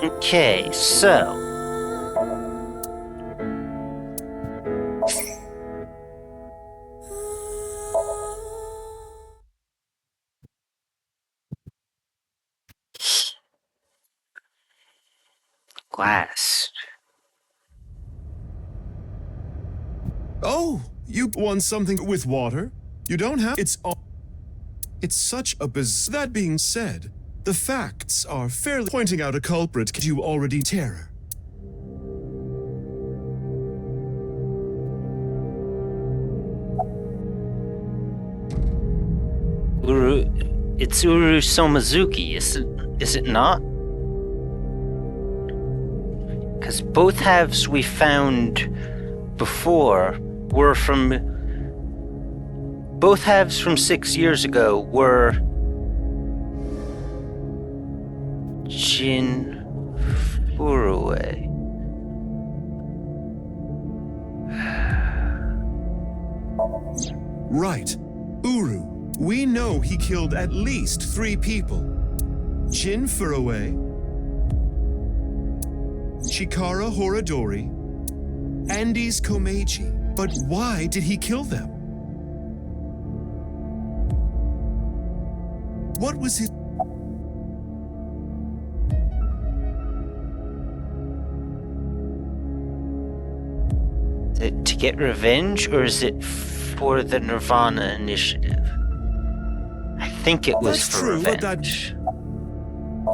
Okay, so glass. Oh, you want something with water? You don't have. It's such a That being said, the facts are fairly pointing out a culprit you already terror. It's Uru Somazuki, is it not? Because both halves we found before were from... Both halves from 6 years ago were... Jin Furue. Right. Uru. We know he killed at least 3 people. Jin Furue, Chikara Horadori, Andes Komeiji. But why did he kill them? What was his... Is it to get revenge, or is it for the nirvanA initiative? I think it was for revenge.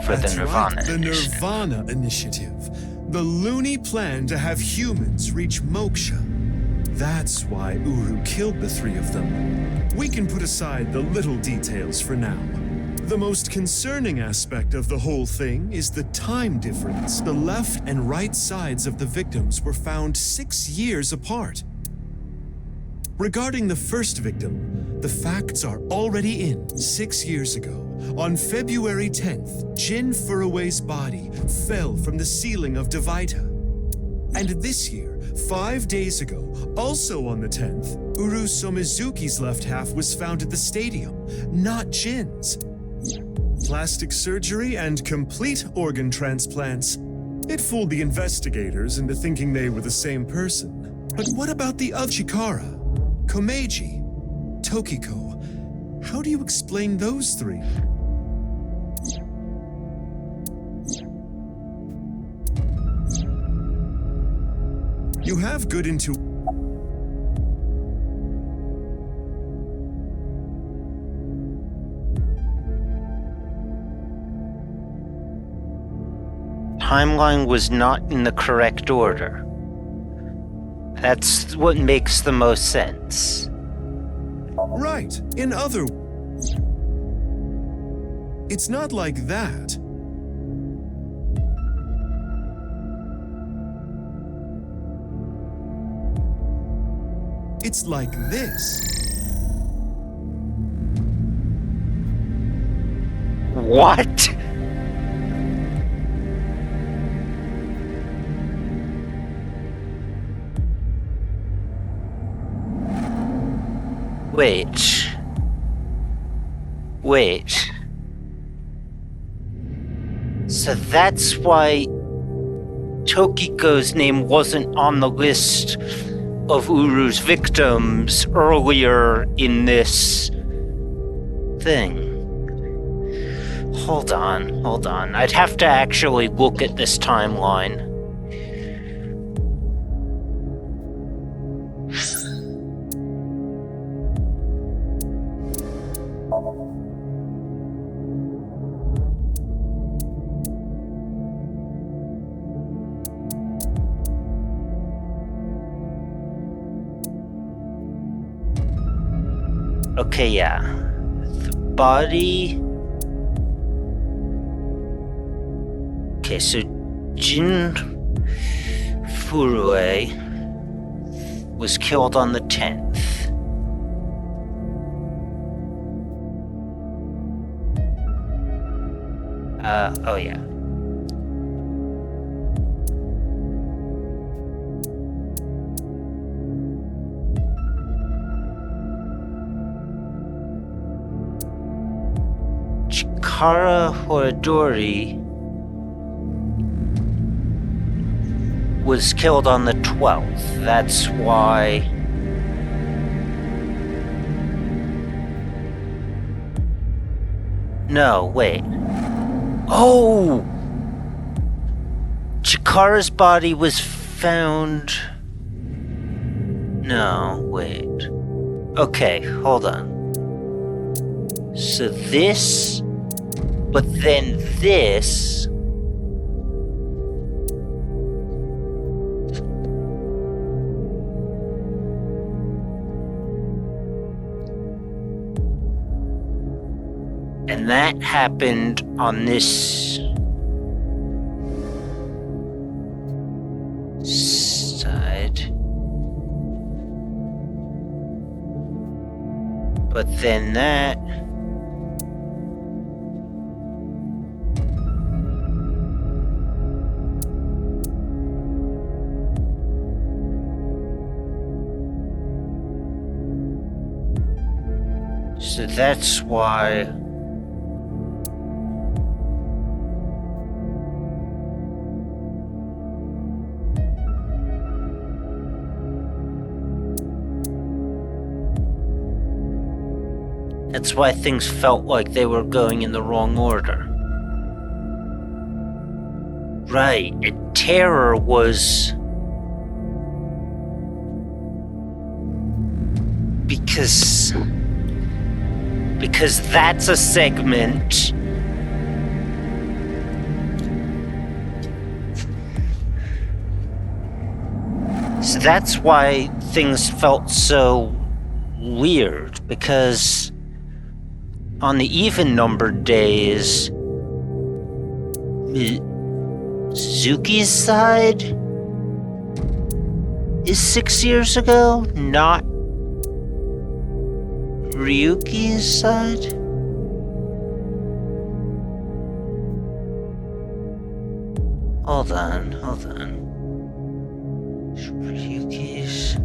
For the nirvanA initiative. The nirvanA initiative. The loony plan to have humans reach moksha. That's why Uru killed the 3 of them. We can put aside the little details for now. The most concerning aspect of the whole thing is the time difference. The left and right sides of the victims were found 6 years apart. Regarding the first victim, the facts are already in. 6 years ago, on February 10th, Jin Furue's body fell from the ceiling of Devaita. And this year, 5 days ago, also on the 10th, Uru Somizuki's left half was found at the stadium, not Jin's. Plastic surgery and complete organ transplants. It fooled the investigators into thinking they were the same person. But what about the other Chikara, Komeiji, Tokiko? How do you explain those 3? You have good intuition. Timeline was not in the correct order. That's what makes the most sense. Right. In other words, it's not like that. It's like this. What? Wait. So that's why Tokiko's name wasn't on the list of Uru's victims earlier in this thing. Hold on. I'd have to actually look at this timeline. Okay, yeah. The body... Okay, so Jin Furue was killed on the 10th. Oh yeah. Chikara Horadori was killed on the 12th. That's why... No, wait. Oh! Chikara's body was found... No, wait. Okay, hold on. So this... But then this... And that happened on this side. But then that... So that's why... That's why things felt like they were going in the wrong order. Right, and Terror was... Because that's a segment... So that's why things felt so weird, because... On the even-numbered days, Zuki's side is 6 years ago, not Ryuki's side. Hold on. Ryuki's...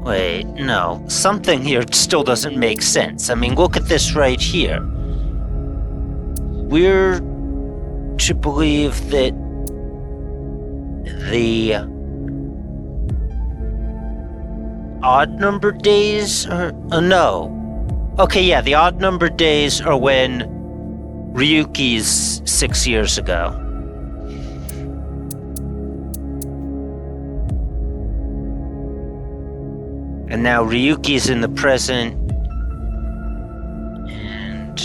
Wait, no. Something here still doesn't make sense. I mean, look at this right here. We're to believe that the odd-numbered days are... no. Okay, yeah, the odd-numbered days are when Ryuki's 6 years ago. And now Ryuki's in the present, and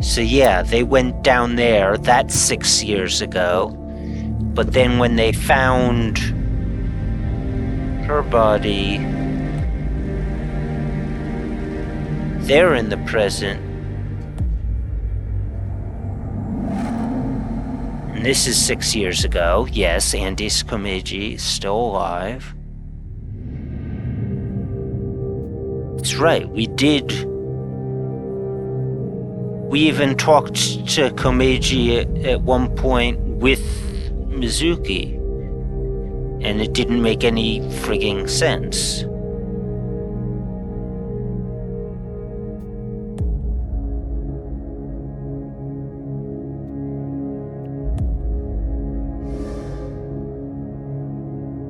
so yeah, they went down there, that's 6 years ago, but then when they found her body, they're in the present, and this is 6 years ago. Yes, Andy Komeiji is still alive. That's right, we did. We even talked to Komeiji at one point with Mizuki, and it didn't make any frigging sense.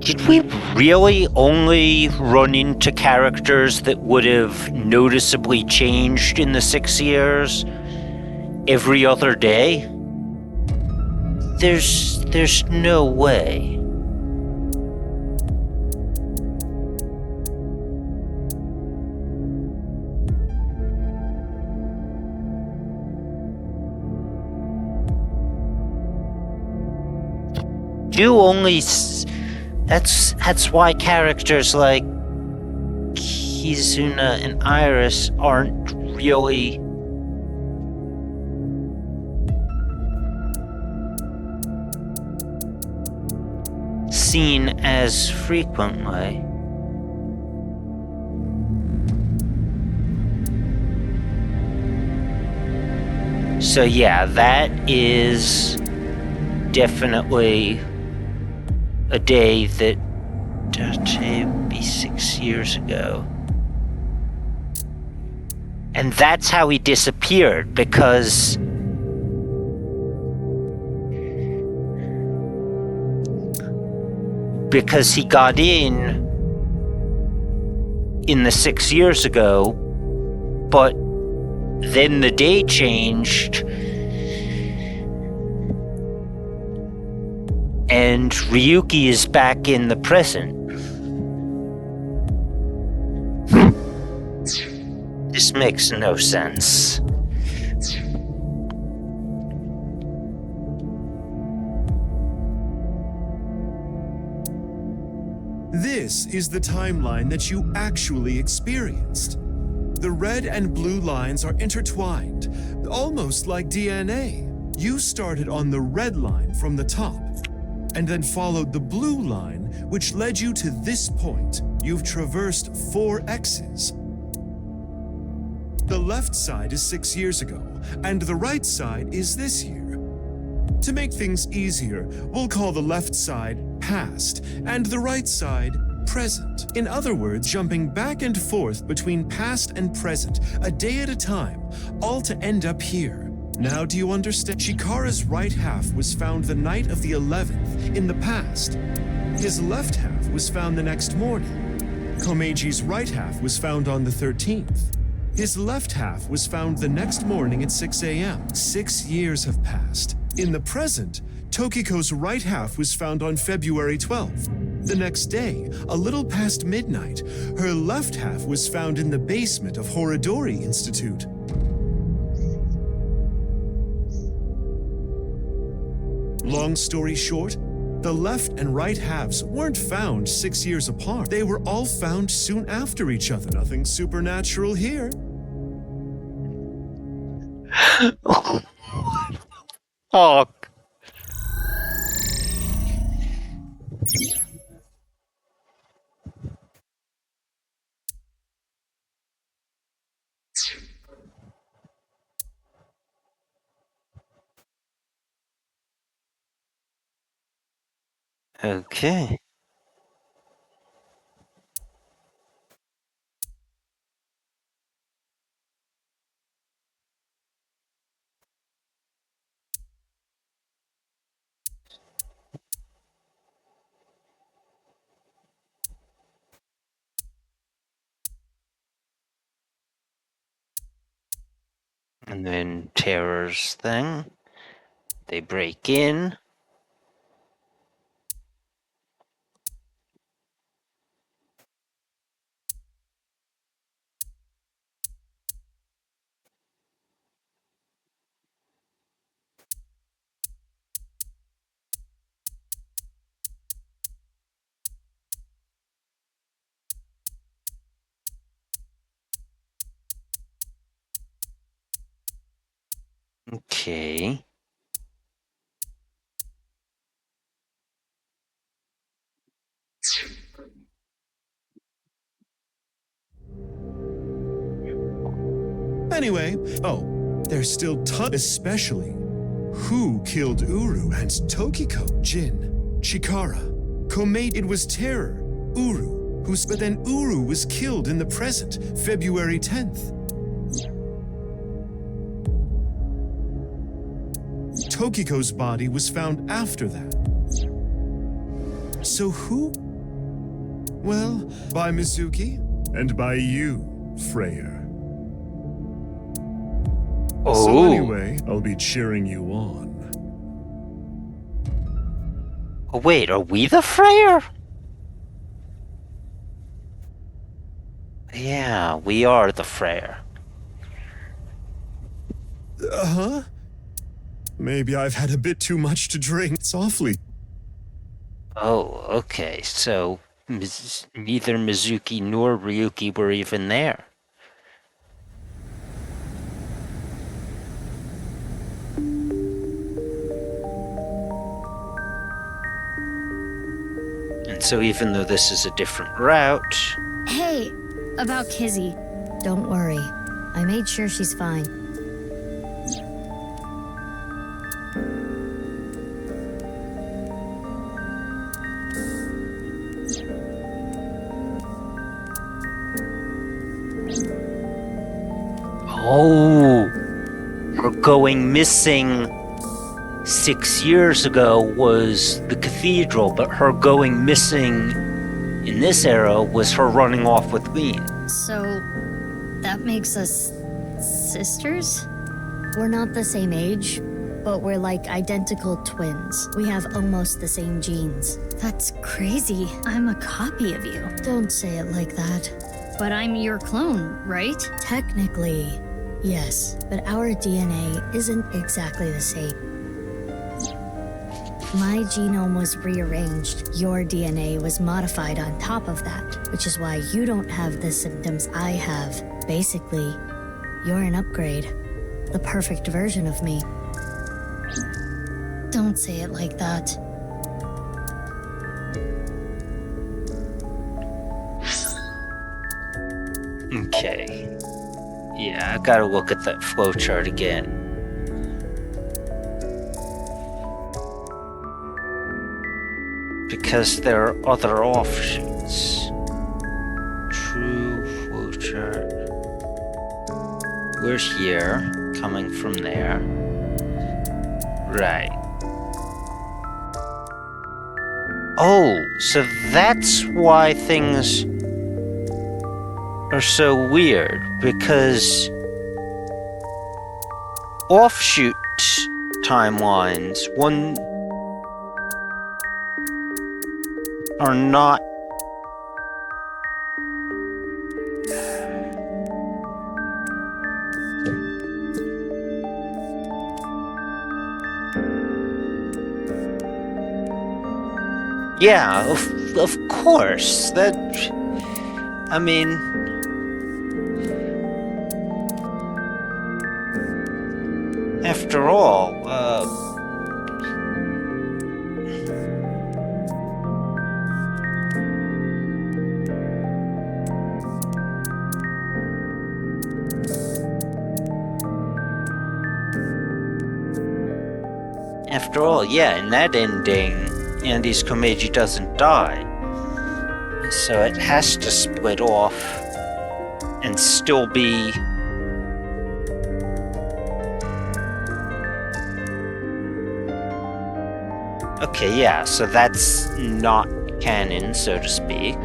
Did we really only run into characters that would have noticeably changed in the 6 years every other day? There's no way. You only... That's why characters like Kizuna and Iris aren't really seen as frequently. So yeah, that is definitely a day that Date would be 6 years ago. And that's how he disappeared, because he got in the 6 years ago, but then the day changed and Ryuki is back in the present. This makes no sense. This is the timeline that you actually experienced. The red and blue lines are intertwined, almost like DNA. You started on the red line from the top, and then followed the blue line, which led you to this point. You've traversed 4 X's. The left side is 6 years ago, and the right side is this year. To make things easier, we'll call the left side past and the right side present. In other words, jumping back and forth between past and present, a day at a time, all to end up here. Now do you understand? Chikara's right half was found the night of the 11th in the past. His left half was found the next morning. Komeji's right half was found on the 13th. His left half was found the next morning at 6 a.m. 6 years have passed. In the present, Tokiko's right half was found on February 12th. The next day, a little past midnight, her left half was found in the basement of Horodori Institute. Long story short, the left and right halves weren't found 6 years apart. They were all found soon after each other. Nothing supernatural here. Oh. Okay. And then Terror's thing. They break in. Okay. Anyway, there's still especially who killed Uru and Tokiko, Jin, Chikara, Komeiji. It was Terror, Uru, but then Uru was killed in the present, February 10th. Tokiko's body was found after that. So who? Well, by Mizuki and by you, Freyr. Oh. So anyway, I'll be cheering you on. Oh, wait, are we the Freyr? Yeah, we are the Freyr. Uh-huh. Maybe I've had a bit too much to drink. It's awfully... Oh, okay, so neither Mizuki nor Ryuki were even there. And so even though this is a different route... Hey, about Kizzy. Don't worry. I made sure she's fine. Oh, her going missing 6 years ago was the cathedral, but her going missing in this era was her running off with Lean. So, that makes us sisters? We're not the same age, but we're like identical twins. We have almost the same genes. That's crazy. I'm a copy of you. Don't say it like that. But I'm your clone, right? Technically, yes, but our DNA isn't exactly the same. My genome was rearranged. Your DNA was modified on top of that, which is why you don't have the symptoms I have. Basically, you're an upgrade. The perfect version of me. Don't say it like that. Okay. Yeah, I gotta look at that flowchart again. Because there are other offshoots. True flowchart. We're here, coming from there. Right. Oh, so that's why things are so weird, because offshoot timelines, one are not yeah, of course, that, I mean, after all, yeah, in that ending, Andy's Komeiji doesn't die. So it has to split off and still be... Okay, yeah, so that's not canon, so to speak.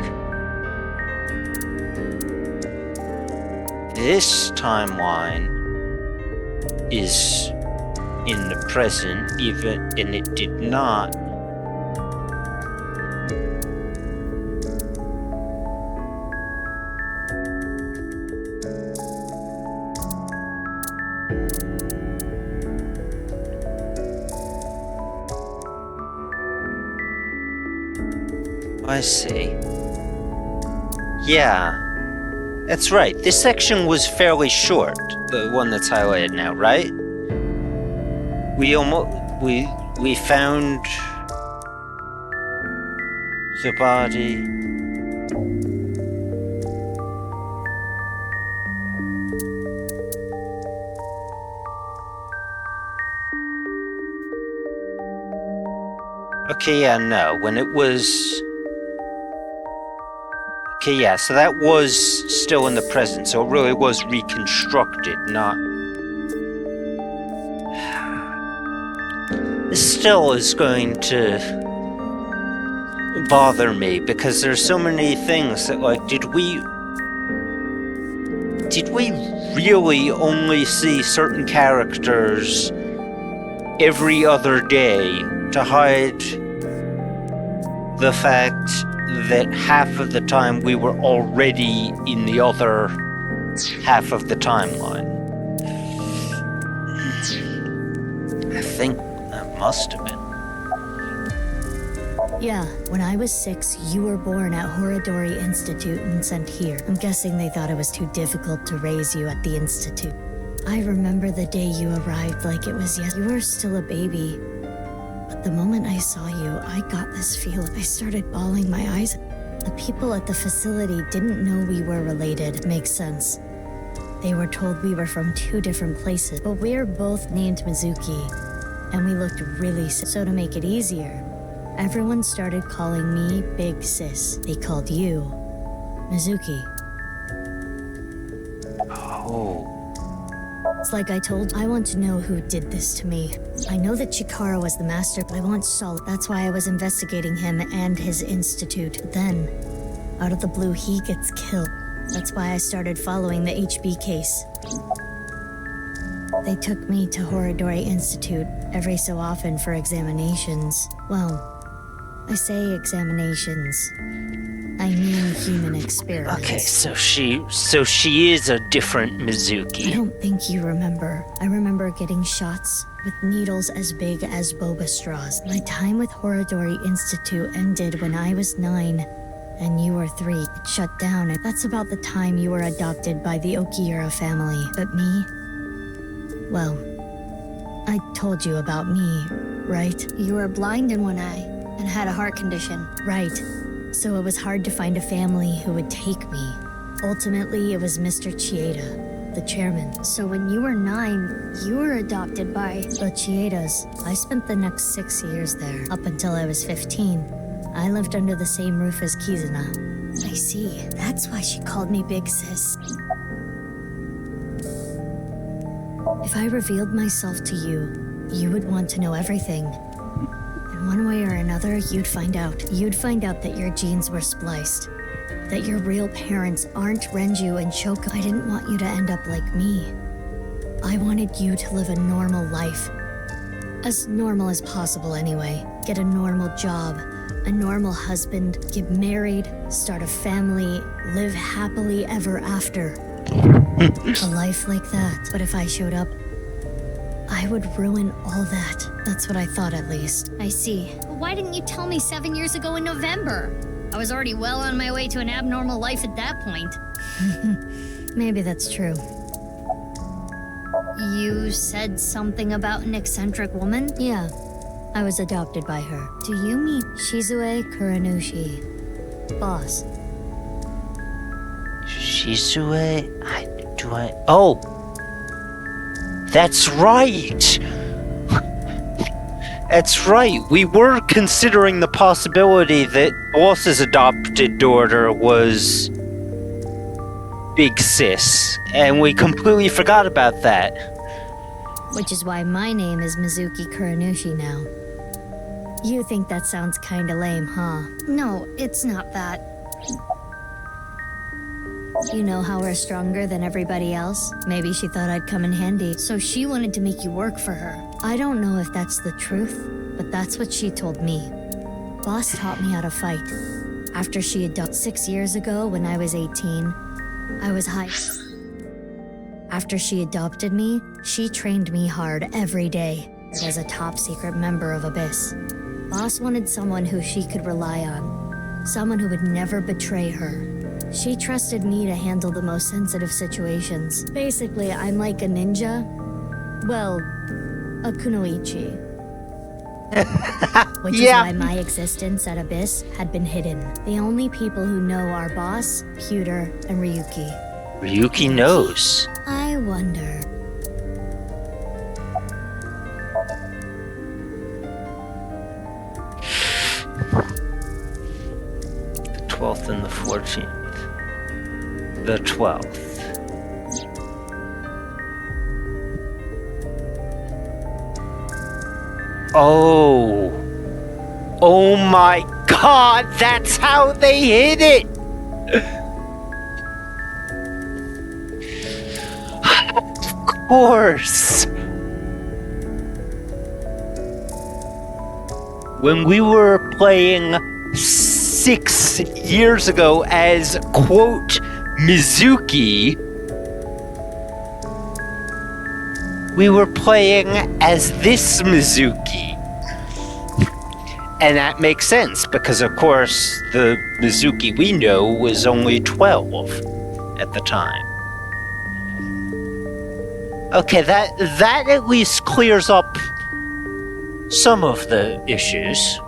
This timeline is in the present, and it did not. I see. Yeah, that's right. This section was fairly short, the one that's highlighted now, right? We found the body. Okay, yeah, no, when it was... Okay, yeah, so that was still in the present, so it really was reconstructed, not... This still is going to bother me, because there's so many things that, like, did we really only see certain characters every other day to hide the fact that half of the time we were already in the other half of the timeline? I think that must have been. Yeah, when I was 6, you were born at Horadori Institute and sent here. I'm guessing they thought it was too difficult to raise you at the Institute. I remember the day you arrived like it was yesterday. You were still a baby. But the moment I saw you, I got this feeling. I started bawling my eyes. The people at the facility didn't know we were related. Makes sense. They were told we were from 2 different places, but we're both named Mizuki, and we looked really sick. So to make it easier, everyone started calling me Big Sis. They called you Mizuki. Oh. It's like I told you, I want to know who did this to me. I know that Chikara was the master, but I want solid. That's why I was investigating him and his institute. But then, out of the blue, he gets killed. That's why I started following the HB case. They took me to Horadori Institute every so often for examinations. Well, I say examinations. I mean human experiments. Okay, so she is a different Mizuki. I don't think you remember. I remember getting shots with needles as big as boba straws. My time with Horadori Institute ended when I was 9 and you were 3. It shut down, and that's about the time you were adopted by the Okiura family. But me? Well, I told you about me, right? You were blind in one eye and had a heart condition. Right. So it was hard to find a family who would take me. Ultimately, it was Mr. Chieda, the chairman. So when you were 9, you were adopted by the Chiedas. I spent the next 6 years there, up until I was 15. I lived under the same roof as Kizuna. I see. That's why she called me Big Sis. If I revealed myself to you, you would want to know everything. In one way or another, you'd find out. You'd find out that your genes were spliced. That your real parents aren't Renju and Choka. I didn't want you to end up like me. I wanted you to live a normal life. As normal as possible anyway. Get a normal job, a normal husband, get married, start a family, live happily ever after. A life like that. But if I showed up, I would ruin all that. That's what I thought, at least. I see. But why didn't you tell me 7 years ago in November? I was already well on my way to an abnormal life at that point. Maybe that's true. You said something about an eccentric woman? Yeah, I was adopted by her. Do you mean Shizue Kuranushi? Boss. Shizue? Oh! That's right! That's right. We were considering the possibility that Boss's adopted daughter was Big Sis, and we completely forgot about that. Which is why my name is Mizuki Kuranushi now. You think that sounds kinda lame, huh? No, it's not that. You know how we're stronger than everybody else? Maybe she thought I'd come in handy. So she wanted to make you work for her. I don't know if that's the truth, but that's what she told me. Boss taught me how to fight. After she adopted 6 years ago, when I was 18, I was high. After she adopted me, she trained me hard every day as a top secret member of Abyss. Boss wanted someone who she could rely on, someone who would never betray her. She trusted me to handle the most sensitive situations. Basically, I'm like a ninja. Well, a kunoichi. Which is why my existence at Abyss had been hidden. The only people who know are Boss, Pewter, and Ryuki. Ryuki knows. I wonder. The 12th and the 14th. The 12th. Oh. Oh my god, that's how they hit it! Of course! When we were playing 6 years ago as, quote, Mizuki, we were playing as this Mizuki. And that makes sense, because of course the Mizuki we know was only 12 at the time. Okay, that at least clears up some of the issues.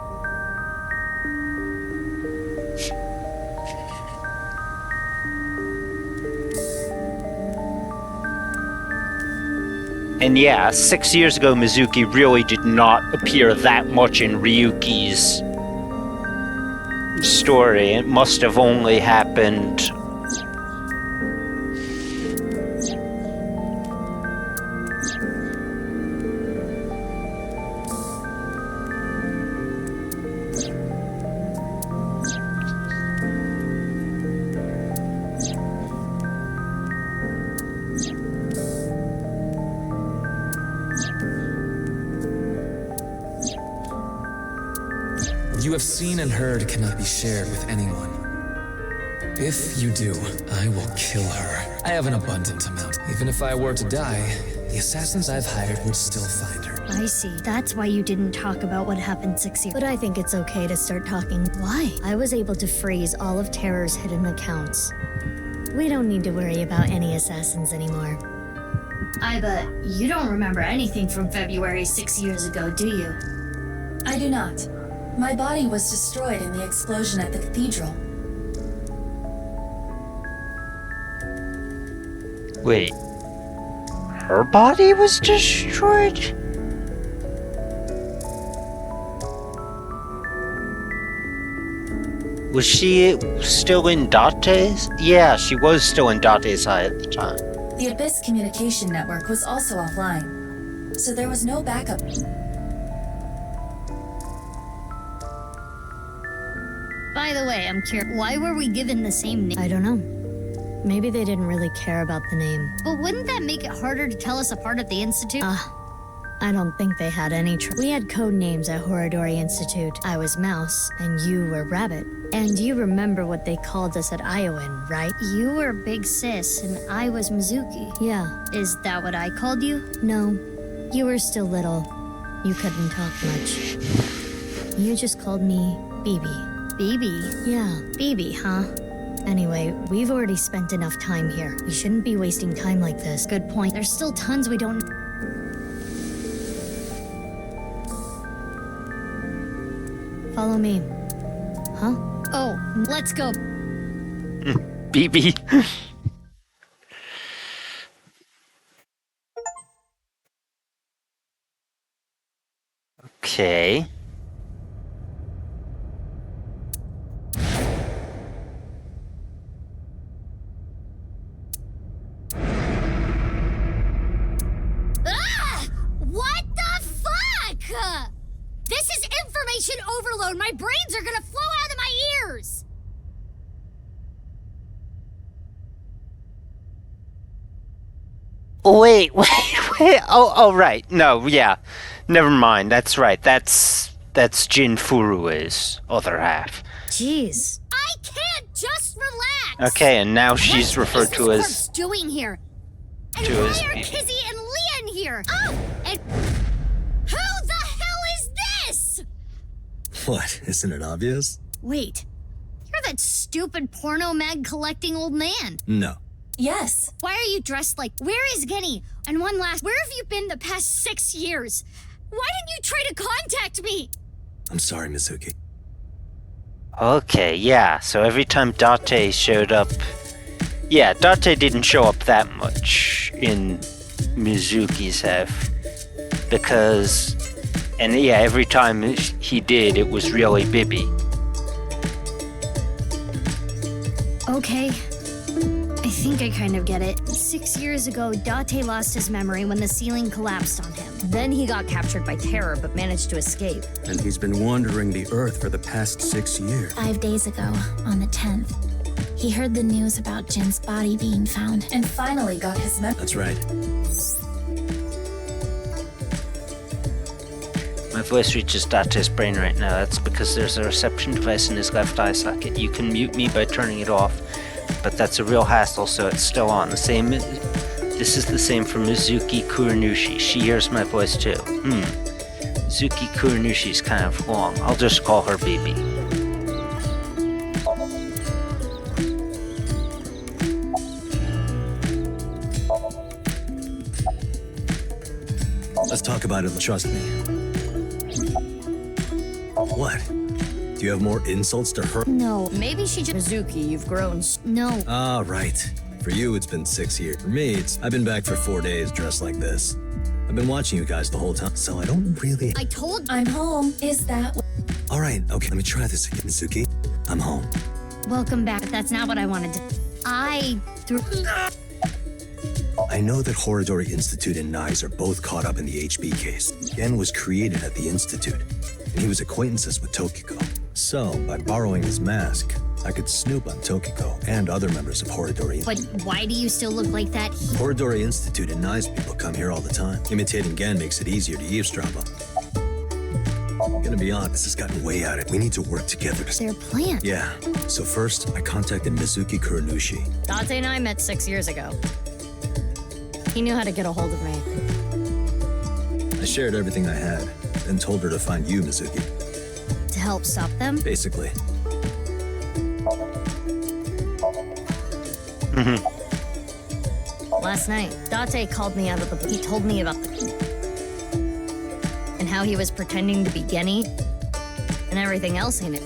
And yeah, 6 years ago, Mizuki really did not appear that much in Ryuki's story. It must have only happened I've seen and heard cannot be shared with anyone. If you do, I will kill her. I have an abundant amount. Even if I were to die, the assassins I've hired would still find her. I see. That's why you didn't talk about what happened 6 years. But I think it's okay to start talking. Why? I was able to freeze all of Terror's hidden accounts. We don't need to worry about any assassins anymore. I bet you don't remember anything from February 6 years ago, do you? I do not. My body was destroyed in the explosion at the cathedral. Wait. Her body was destroyed? Was she still in Date's? Yeah, she was still in Date's eye at the time. The Abyss communication network was also offline, so there was no backup. By the way, I'm curious, why were we given the same name? I don't know. Maybe they didn't really care about the name. But wouldn't that make it harder to tell us apart at the Institute? I don't think they had any We had code names at Horadori Institute. I was Mouse, and you were Rabbit. And you remember what they called us at Iowan, right? You were Big Sis, and I was Mizuki. Yeah. Is that what I called you? No. You were still little. You couldn't talk much. You just called me BB. BB? Yeah. BB, huh? Anyway, we've already spent enough time here. We shouldn't be wasting time like this. Good point. There's still tons we don't... Follow me. Huh? Oh, let's go. BB. Okay. What the fuck? This is information overload. My brains are gonna flow out of my ears. Wait. Oh, right. No, yeah. Never mind. That's right. That's Jin Furue's other half. Jeez. I can't just relax. Okay, and now she's What referred is to this as... corpse doing here? And to why as are BB. Kizzy and Leon here? Oh, and who the hell is this? What, isn't it obvious? Wait, you're that stupid porno mag collecting old man. No. Yes. Why are you dressed like... Where is Genny? And one last... Where have you been the past 6 years? Why didn't you try to contact me? I'm sorry, Mizuki. Okay, yeah, so every time Date showed up... Yeah, Date didn't show up that much in Mizuki's half. Because... And yeah, every time he did, it was really Bibi. Okay. I think I kind of get it. 6 years ago, Date lost his memory when the ceiling collapsed on him. Then he got captured by Terror, but managed to escape. And he's been wandering the Earth for the past 6 years. 5 days ago, on the 10th, he heard the news about Jin's body being found. And finally got his memory. That's right. My voice reaches Date's brain right now. That's because there's a reception device in his left eye socket. You can mute me by turning it off, but that's a real hassle, so it's still on. This is the same for Mizuki Kurinushi. She hears my voice too. Mizuki Kurinushi's kind of long. I'll just call her BB. Let's talk about it. Trust me. What? Do you have more insults to her? No, maybe she just... Mizuki, you've grown. No. Ah, right. For you, it's been 6 years. For me, I've been back for 4 days dressed like this. I've been watching you guys the whole time, so I don't really... I told... I'm home. Is that... All right, okay, let me try this again, Mizuki. I'm home. Welcome back. That's not what I wanted to... I know that Horadori Institute and Nyes are both caught up in the HB case. Gen was created at the Institute, and he was acquaintances with Tokiko. So, by borrowing his mask, I could snoop on Tokiko and other members of Horadori. But why do you still look like that? Horadori Institute and Nyes people come here all the time. Imitating Gen makes it easier to eavesdrop on. Gonna be honest, this has gotten way out of it. We need to work together to... Their plan. Yeah. So first, I contacted Mizuki Kuronushi. Date and I met 6 years ago. He knew how to get a hold of me. I shared everything I had, then told her to find you, Mizuki. To help stop them? Basically. Last night, Date called me out of the blue. He told me about the... and how he was pretending to be Genny and everything else in it.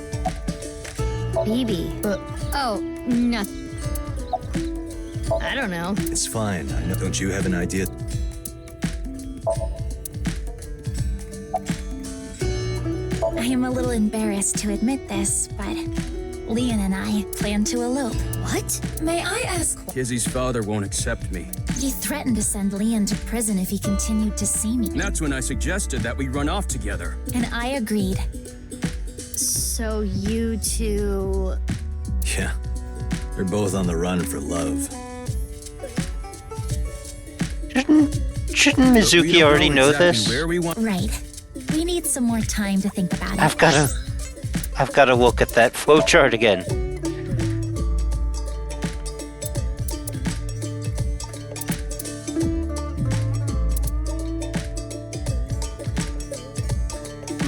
Baby. Oh, nothing. I don't know. It's fine. I know. Don't you have an idea? I am a little embarrassed to admit this, but Leon and I plan to elope. What? May I ask? Kizzy's father won't accept me. He threatened to send Leon to prison if he continued to see me, And that's when I suggested that we run off together. and I agreed. So you two... Yeah. They're both on the run for love. Shouldn't Mizuki already know this? Where we want. Right. We need some more time to think about it. I've gotta look at that flowchart again.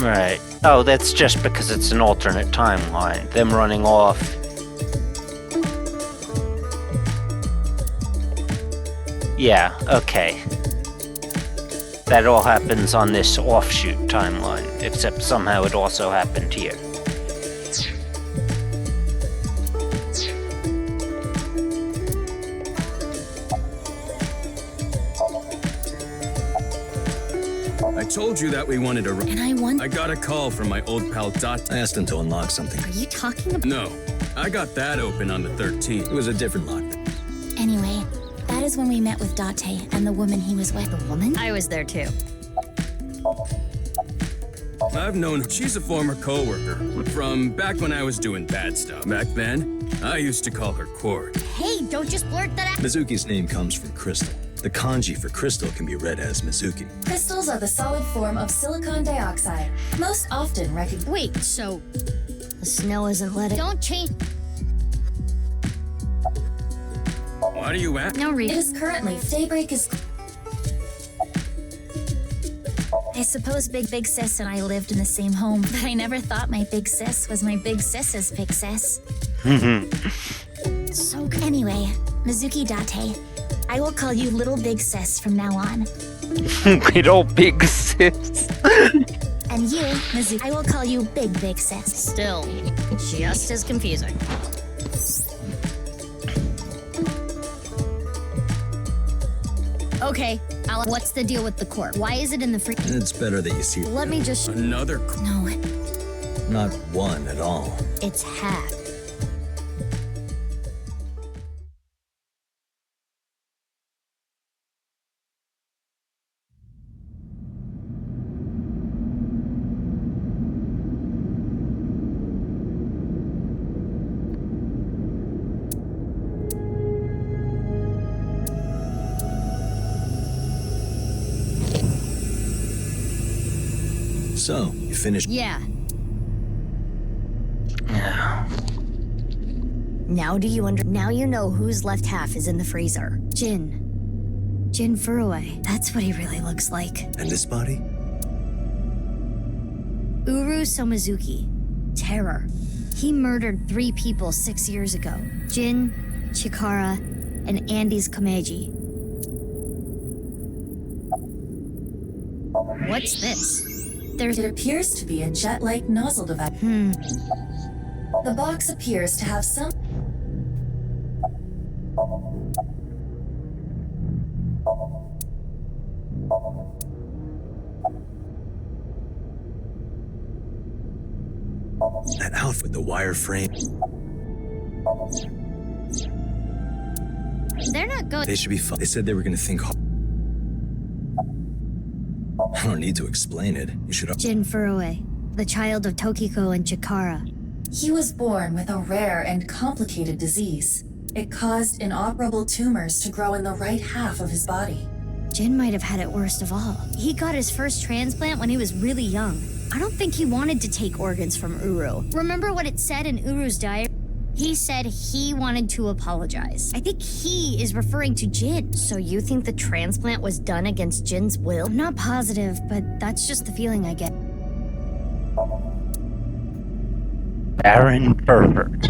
Right. Oh, that's just because it's an alternate timeline. Them running off. Yeah, okay. That all happens on this offshoot timeline, except somehow it also happened here. I told you that we wanted to run. And I want... I got a call from my old pal Dot. I asked him to unlock something. Are you talking about... No, I got that open on the 13th. It was a different lock. Anyway, that is when we met with Date and the woman he was with. The woman? I was there too. I've known her. She's a former co-worker from back when I was doing bad stuff. Back then, I used to call her Cord. Hey, don't just blurt that out. Mizuki's name comes from crystal. The kanji for crystal can be read as Mizuki. Crystals are the solid form of silicon dioxide, most often recognized. Wait, so... the snow isn't letting... Don't change... What are you at? No It reason. is currently daybreak is. I suppose Big Sis and I lived in the same home, but I never thought my big sis was my big sis's big sis. So... Anyway, Mizuki Date, I will call you Little Big Sis from now on. Little big sis. And you, Mizuki, I will call you Big Sis. Still, just as confusing. Okay, Alan, what's the deal with the corp? Why is it in the free... It's better that you see it. Let me just... Another. No, Not one at all. It's half. So, you finished? Yeah. Now do you Now you know whose left half is in the freezer. Jin Furue. That's what he really looks like. And this body? Uru Somizuki. Terror. He murdered 3 people 6 years ago. Jin, Chikara, and Andy's Kameji. What's this? It appears to be a jet-like nozzle device. The box appears to have some. That outfit with the wire frame. They're not going. They should be fun. They said they were gonna think hard. I don't need to explain it. You should. Jin Furue, the child of Tokiko and Chikara. He was born with a rare and complicated disease. It caused inoperable tumors to grow in the right half of his body. Jin might have had it worst of all. He got his first transplant when he was really young. I don't think he wanted to take organs from Uru. Remember what it said in Uru's diary? He said he wanted to apologize. I think he is referring to Jin. So you think the transplant was done against Jin's will? I'm not positive, but that's just the feeling I get. Baron Pervert.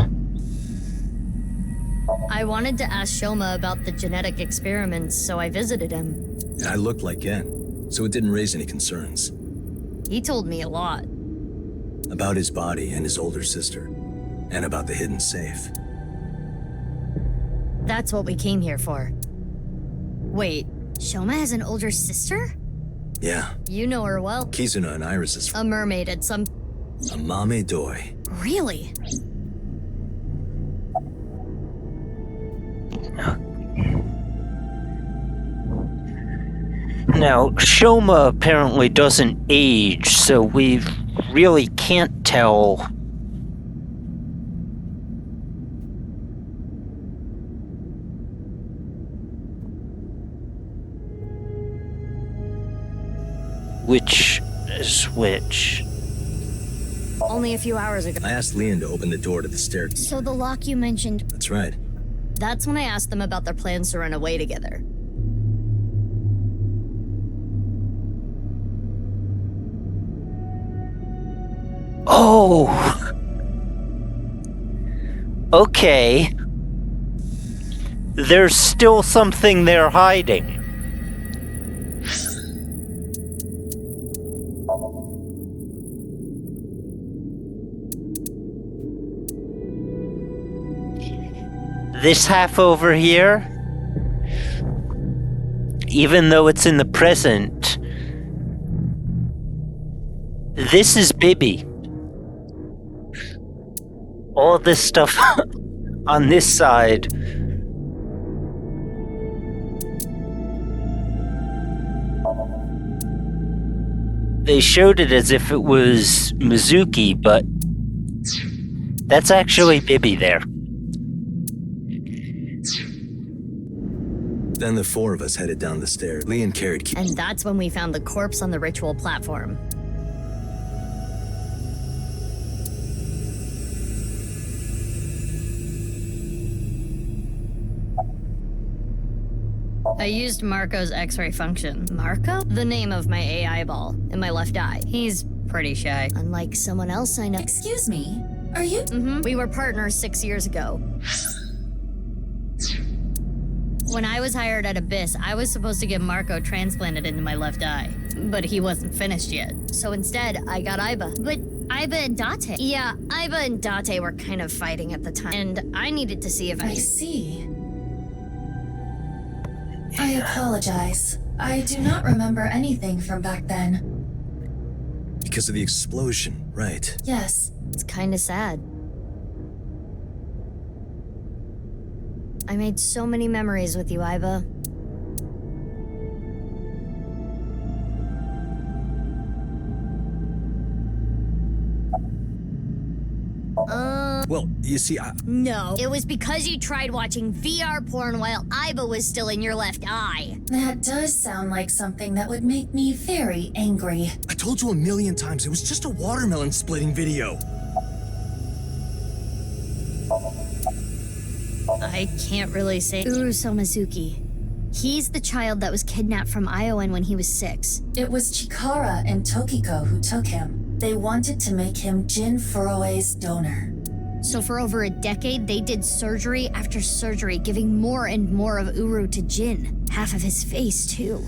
I wanted to ask Shoma about the genetic experiments, so I visited him. And I looked like Gen, so it didn't raise any concerns. He told me a lot. About his body and his older sister. And about the hidden safe. That's what we came here for. Wait, Shoma has an older sister? Yeah. You know her well. Kizuna and Iris is A mermaid at some... a mame doi. Really? Now, Shoma apparently doesn't age, so we really can't tell which is which. Only a few hours ago. I asked Leon to open the door to the staircase. So the lock you mentioned, That's right. that's when I asked them about their plans to run away together. Oh! Okay. There's still something they're hiding. This half over here, even though it's in the present, this is Bibi. All this stuff on this side. They showed it as if it was Mizuki, but that's actually Bibi there. Then the four of us headed down the stairs. Leon carried And that's when we found the corpse on the ritual platform. I used Marco's X-ray function. Marco? The name of my AI ball in my left eye. He's pretty shy. Unlike someone else I know. Excuse me, are you? We were partners 6 years ago. When I was hired at Abyss, I was supposed to get Marco transplanted into my left eye. But he wasn't finished yet. So instead, I got Aiba. But Aiba and Date. Yeah, Aiba and Date were kind of fighting at the time. And I needed to see if I see. I apologize. I do not remember anything from back then. because of the explosion, right? Yes. It's kind of sad. I made so many memories with you, Aiba. Well, you see, No, it was because you tried watching VR porn while Aiba was still in your left eye. That does sound like something that would make me very angry. I told you 1,000,000 times, it was just a watermelon splitting video. I can't really say. Uru Somizuki. He's the child that was kidnapped from Iowan when he was 6. It was Chikara and Tokiko who took him. They wanted to make him Jin Furue's donor. So for over a decade, they did surgery after surgery, giving more and more of Uru to Jin. Half of his face, too.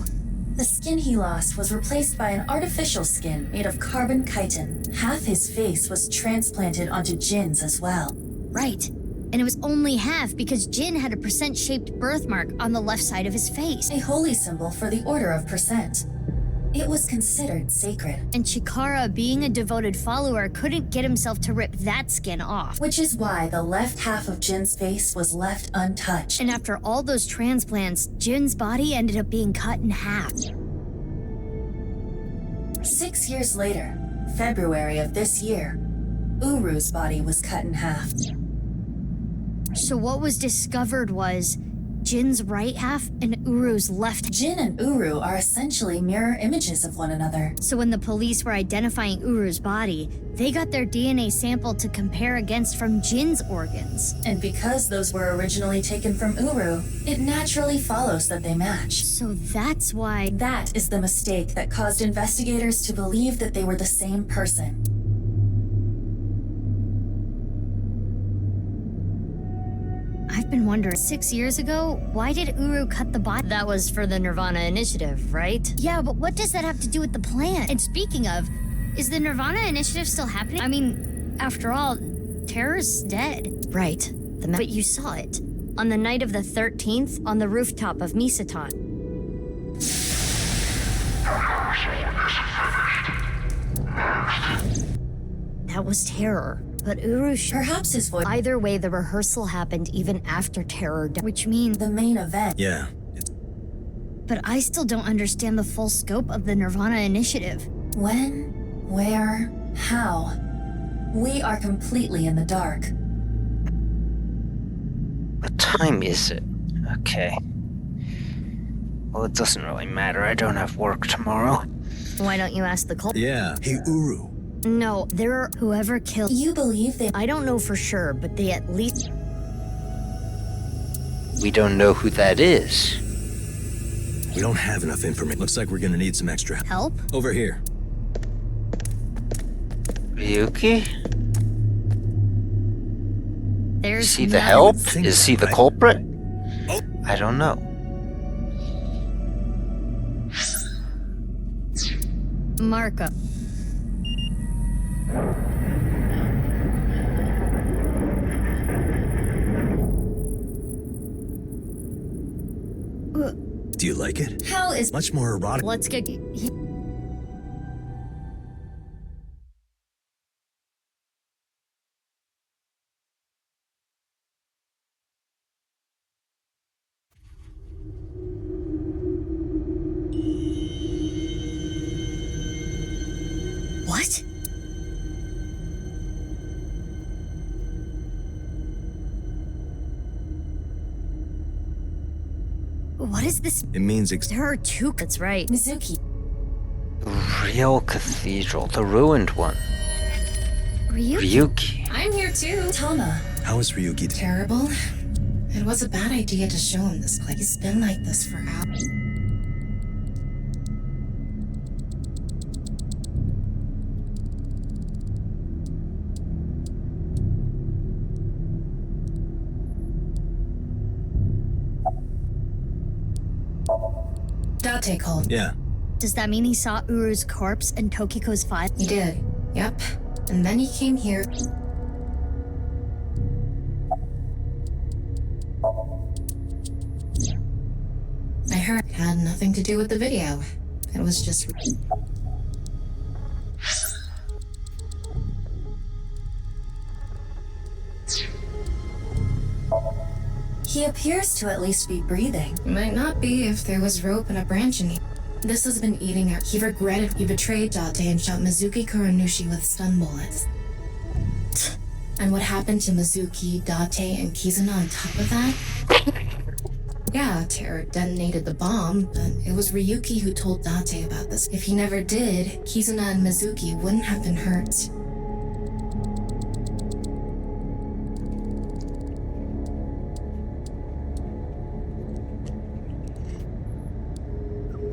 The skin he lost was replaced by an artificial skin made of carbon chitin. Half his face was transplanted onto Jin's as well. Right. And it was only half because Jin had a percent-shaped birthmark on the left side of his face. A holy symbol for the Order of Percent. It was considered sacred. And Chikara, being a devoted follower, couldn't get himself to rip that skin off. Which is why the left half of Jin's face was left untouched. And after all those transplants, Jin's body ended up being cut in half. 6 years later, February of this year, Uru's body was cut in half. So what was discovered was Jin's right half and Uru's left. Jin and Uru are essentially mirror images of one another. So when the police were identifying Uru's body, they got their DNA sample to compare against from Jin's organs. And because those were originally taken from Uru, it naturally follows that they match. So that's why... That is the mistake that caused investigators to believe that they were the same person. I've been wondering, 6 years ago, why did Uru cut the body? That was for the nirvanA initiative, right? Yeah, but what does that have to do with the plan? And speaking of, is the nirvanA initiative still happening? I mean, after all, Terror's dead. Right. But you saw it. On the night of the 13th, on the rooftop of Misaton. That was Terror. But Uru... Perhaps his voice... Either way, the rehearsal happened even after Terror died, which means... The main event. Yeah. But I still don't understand the full scope of the nirvanA initiative. When? Where? How? We are completely in the dark. What time is it? Okay. Well, it doesn't really matter. I don't have work tomorrow. Why don't you ask the cult? Yeah. Hey, Uru. No, they're whoever killed... You believe they... I don't know for sure, but they at least... We don't know who that is. We don't have enough information. Looks like we're gonna need some extra Help? over here. Ryuki? There's... Is he the help? Think Is he the right. culprit? Oh. I don't know. Marco. Do you like it? How is... Much more erotic. Let's get... What? What is this? It means There are two... That's right. Mizuki. Real cathedral, the ruined one. Ryuki. I'm here too. Tama. How is Ryuki? Terrible. It was a bad idea to show him this place. He's been like this for hours. Date called. Yeah. Does that mean he saw Uru's corpse and Tokiko's file? He did. Yep. And then he came here. I heard it had nothing to do with the video. It was just... He appears to at least be breathing. It might not be if there was rope and a branch in here. This has been eating at... He regretted he betrayed Date and shot Mizuki Kuranushi with stun bullets. And what happened to Mizuki, Date, and Kizuna on top of that? Yeah, Terror detonated the bomb, but it was Ryuki who told Date about this. If he never did, Kizuna and Mizuki wouldn't have been hurt.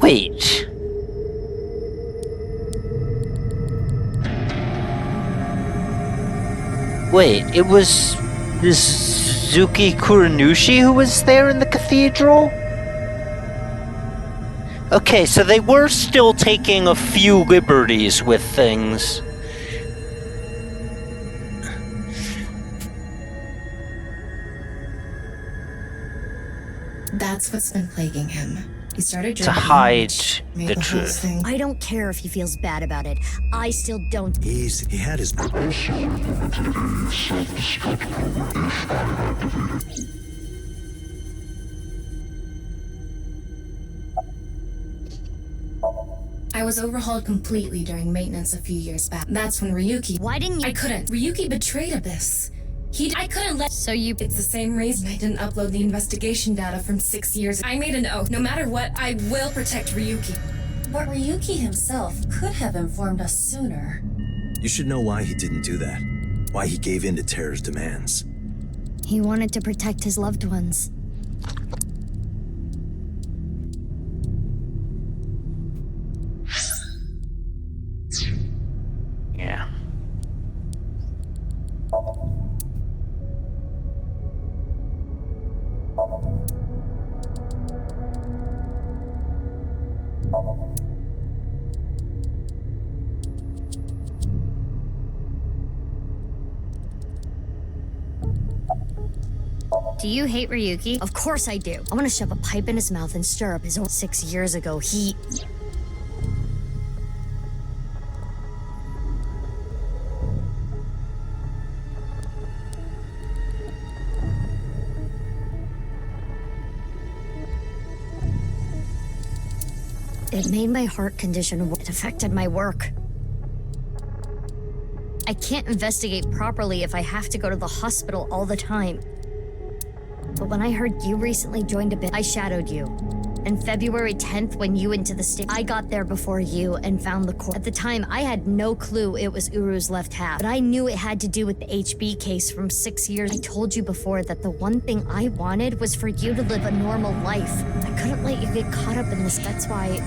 Wait. Wait, it was Mizuki Kuranushi who was there in the cathedral? Okay, so they were still taking a few liberties with things. That's what's been plaguing him. He started To drinking, hide which made the whole truth. thing. I don't care if he feels bad about it. I still don't. He had his... I was overhauled completely during maintenance a few years back. That's when Ryuki... Why didn't you... I couldn't. Ryuki betrayed Abyss. I couldn't let. So you. It's the same reason I didn't upload the investigation data from 6 years. I made an oath. No matter what, I will protect Ryuki. But Ryuki himself could have informed us sooner. You should know why he didn't do that. Why he gave in to Terra's demands. He wanted to protect his loved ones. Yeah. Do you hate Ryuki? Of course I do. I want to shove a pipe in his mouth and stir up his own. 6 years ago, he... It made my heart condition worse. It affected my work. I can't investigate properly if I have to go to the hospital all the time. But when I heard you recently joined a bit, I shadowed you. And February 10th, when you went to the state, I got there before you and found the corpse. At the time, I had no clue it was Uru's left half, but I knew it had to do with the HB case from 6 years. I told you before that the one thing I wanted was for you to live a normal life. I couldn't let you get caught up in this, that's why...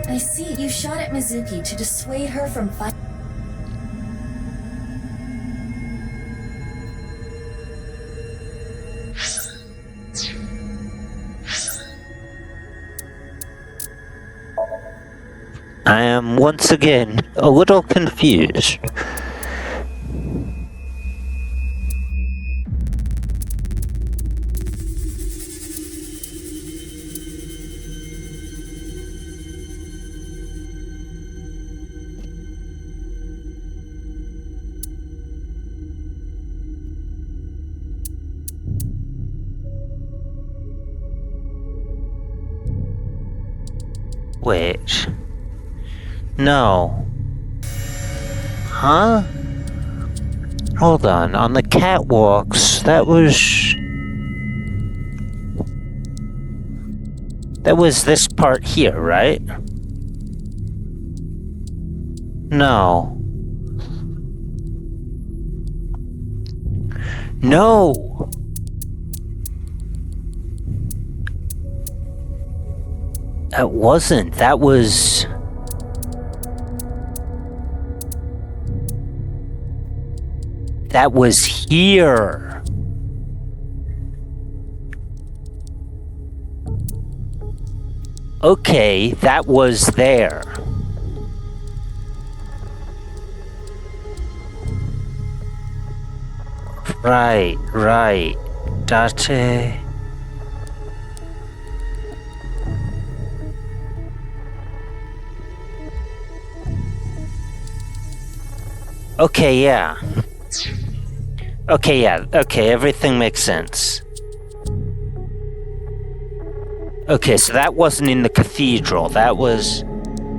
I see. You shot at Mizuki to dissuade her from fighting. I am once again a little confused. Wait. No. Huh? Hold on the catwalks, that was this part here, right? No. No! That wasn't, that was... That was here. Okay, that was there. Right. Date. Okay, yeah. Okay, everything makes sense. Okay, so that wasn't in the cathedral, that was...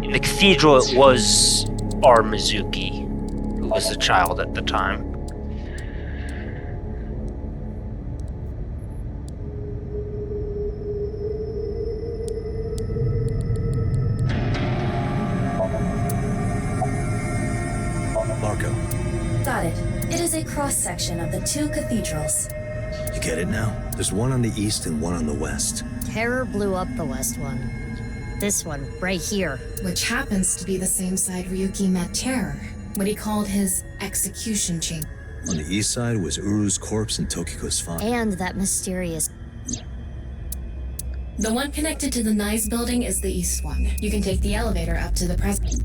In the cathedral it was our Mizuki, who was a child at the time. Marco. Got it. It is a cross-section of the two cathedrals. You get it now? There's one on the east and one on the west. Terror blew up the west one. This one, right here. Which happens to be the same side Ryuki met Terror, what he called his execution chamber. On the east side was Uru's corpse and Tokiko's father. And that mysterious... The one connected to the Nyes building is the east one. You can take the elevator up to the present.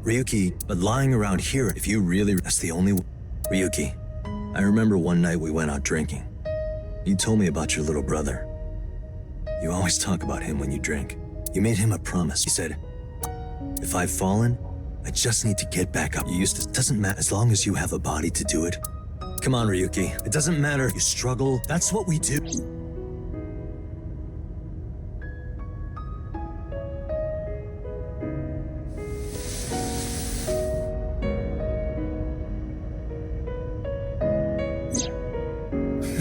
Ryuki, but lying around here, if you really... That's the only... Ryuki, I remember one night we went out drinking. You told me about your little brother. You always talk about him when you drink. You made him a promise. You said, if I've fallen, I just need to get back up. You used to... It doesn't matter as long as you have a body to do it. Come on, Ryuki. It doesn't matter if you struggle. That's what we do.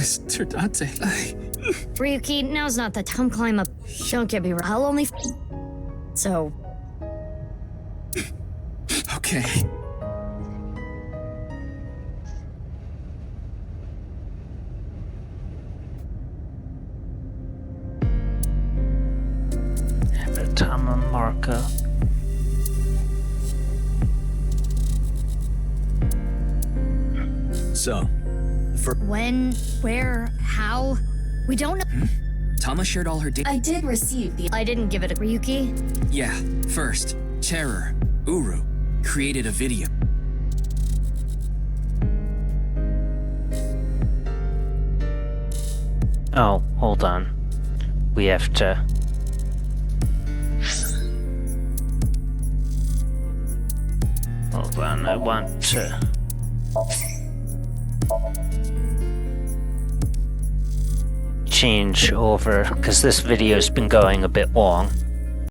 Mr. Dante, Ryuki, now's not the time. Climb up. Don't get me wrong. I'll only. So. Okay. Time on marker. So, When? Where? How? We don't know. Tama shared all her data. I did receive the. I didn't give it to Ryuki. Yeah, first, Terror, Uru, created a video. Oh, hold on. We have to... Hold on, I want to... change over, because this video's been going a bit long.